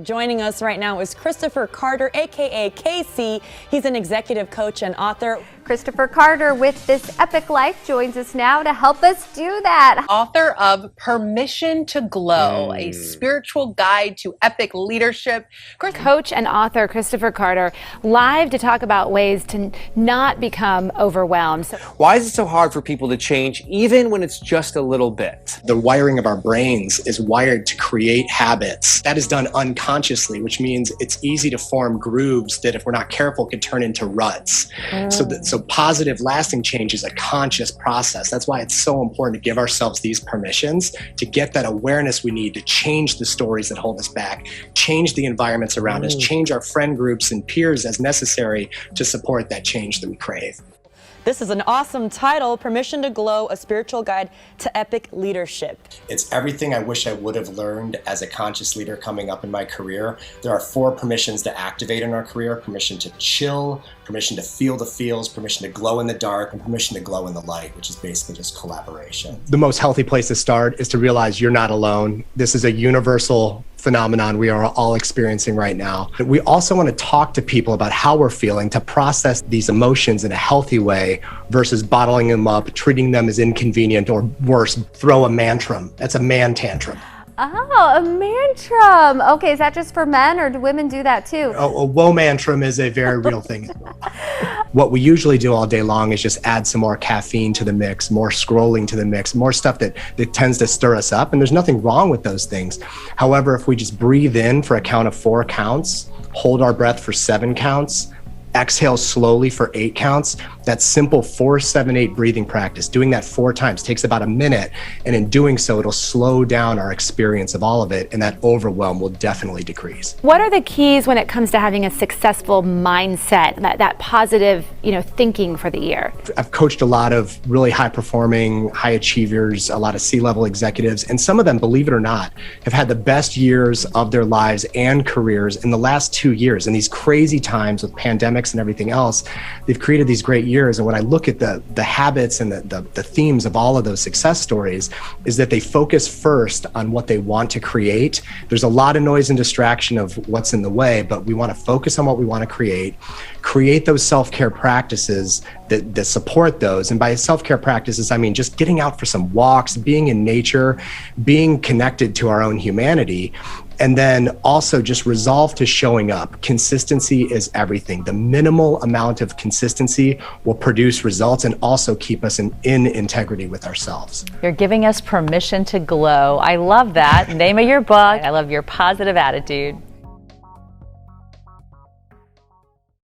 Joining us right now is Christopher Carter, aka Casey. He's an executive coach and author. Christopher Carter with This Epic Life joins us now to help us do that. Author of Permission to Glow, a spiritual guide to epic leadership. Coach and author Christopher Carter live to talk about ways to not become overwhelmed. Why is it so hard for people to change even when it's just a little bit? The wiring of our brains is wired to create habits. That is done unconsciously, which means it's easy to form grooves that, if we're not careful, could turn into ruts. So positive, lasting change is a conscious process. That's why it's so important to give ourselves these permissions to get that awareness we need to change the stories that hold us back, change the environments around us, change our friend groups and peers as necessary to support that change that we crave. This is an awesome title, Permission to Glow, a spiritual guide to epic leadership. It's everything I wish I would have learned as a conscious leader coming up in my career. There are 4 permissions to activate in our career: permission to chill, permission to feel the feels, permission to glow in the dark, and permission to glow in the light, which is basically just collaboration. The most healthy place to start is to realize you're not alone. This is a universal phenomenon we are all experiencing right now. We also want to talk to people about how we're feeling, to process these emotions in a healthy way versus bottling them up, treating them as inconvenient, or worse, throw a mantrum. That's a man tantrum. Oh, a mantrum. Okay, is that just for men, or do women do that too? A woe mantrum is a very real thing. What we usually do all day long is just add some more caffeine to the mix, more scrolling to the mix, more stuff that tends to stir us up. And there's nothing wrong with those things. However, if we just breathe in for a count of 4 counts, hold our breath for 7 counts, exhale slowly for 8 counts, that simple 4-7-8 breathing practice, doing that 4 times takes about a minute. And in doing so, it'll slow down our experience of all of it, and that overwhelm will definitely decrease. What are the keys when it comes to having a successful mindset, that positive, thinking for the year? I've coached a lot of really high performing, high achievers, a lot of C-level executives, and some of them, believe it or not, have had the best years of their lives and careers in the last 2 years. In these crazy times with pandemics and everything else, they've created these great years. And when I look at the habits and the themes of all of those success stories, is that they focus first on what they want to create. There's a lot of noise and distraction of what's in the way, but we want to focus on what we want to create those self-care practices that support those. And by self-care practices, I mean just getting out for some walks, being in nature, being connected to our own humanity. And then also just resolve to showing up. Consistency is everything. The minimal amount of consistency will produce results and also keep us in integrity with ourselves. You're giving us permission to glow. I love that. Name of your book. I love your positive attitude.